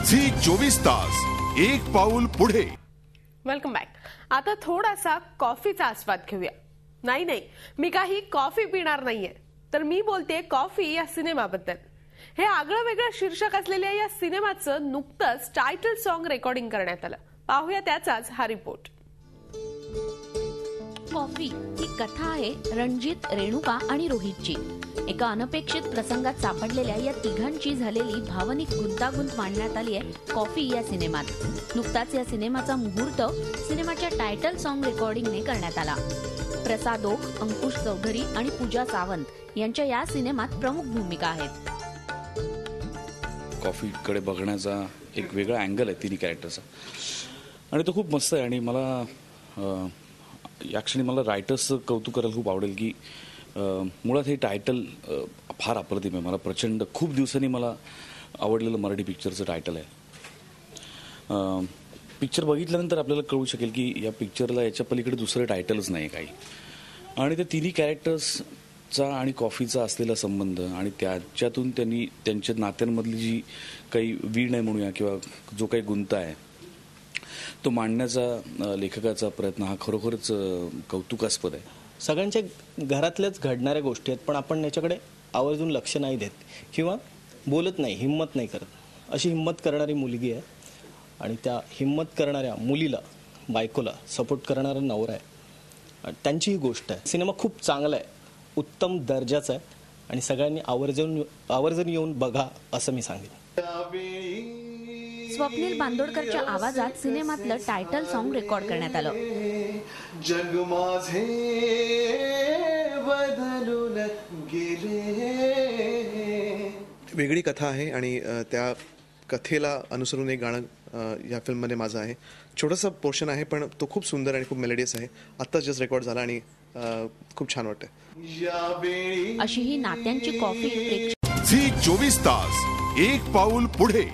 Zee 24 तास एक पाऊल पुढे। Welcome back. आता थोडासा कॉफीचा आस्वाद घेऊया। नाही, मी काही कॉफी पिणार नाहीये, तर मी बोलते कॉफी या सिनेमाबद्दल। हे आगळं वेगळं शीर्षक असलेल्या या सिनेमाचं नुकतंच टायटल सॉन्ग रेकॉर्डिंग करण्यात आलं। पाहूया त्याचाच हा रिपोर्ट। कॉफी ही कथा आहे रणजित, रेणुका आणि रोहितची। एका अनपेक्षित प्रसंगात सापडलेल्या या तिघांची झालेली भावनिक गुंतागुंत मांडण्यात आली आहे कॉफी या सिनेमात। नुकताच या सिनेमाचा मुहूर्त सिनेमाच्या टायटल सॉन्ग रेकॉर्डिंगने करण्यात आला। प्रसाद ओक, अंकुश चौधरी आणि पूजा सावंत यांच्या या सिनेमात प्रमुख भूमिका आहेत। कॉफीकडे बघण्याचा एक वेगळा अँगल आहे तिन्ही कॅरेक्टरचा आणि तो खूप मस्त आहे। आणि मला या क्षणी मला रायटर्सचं कौतुक करायला खूप आवडेल की मुळात हे टायटल फार अप्रतिम आहे। मला प्रचंड खूप दिवसांनी मला आवडलेलं मराठी पिक्चरचं टायटल आहे। पिक्चर बघितल्यानंतर आपल्याला कळू शकेल की या पिक्चरला याच्या पलीकडे दुसरं टायटलच नाही काही। आणि त्या तिन्ही कॅरेक्टर्सचा आणि कॉफीचा असलेला संबंध आणि त्याच्यातून त्यांनी त्यांच्या नात्यांमधली जी काही वीण आहे म्हणूया किंवा जो काही गुंता आहे तो मांडण्याचा लेखकाचा प्रयत्न हा खरोखरच कौतुकास्पद आहे। सगळ्यांच्या घरातल्याच घडणाऱ्या गोष्टी आहेत, पण आपण याच्याकडे आवर्जून लक्ष नाही देत किंवा बोलत नाही, हिम्मत नाही करत। अशी हिम्मत करणारी मुलगी आहे आणि त्या हिम्मत करणाऱ्या मुलीला, बायकोला सपोर्ट करणारा नवरा आहे। त्यांची ही गोष्ट आहे। सिनेमा खूप चांगला आहे, उत्तम दर्जाचा आहे आणि सगळ्यांनी आवर्जून येऊन बघा असं मी सांगेन। स्वप्नील बांदोडकरच्या आवाजात सिनेमातलं टायटल सॉन्ग रेकॉर्ड करण्यात आलं। जग माझे बदलून गेले। वेगळी कथा आहे आणि त्या कथेला अनुसरून एक गाणं या फिल्ममध्ये माझं आहे। छोटंसं पोर्शन आहे पण तो खूप सुंदर आणि खूप मेलोडियस आहे। आत्ताच जस्ट रेकॉर्ड झाला आणि खूप छान वाटतंय। अशी ही नात्यांची कॉफी झी 24 तास एक पाऊल पुढे।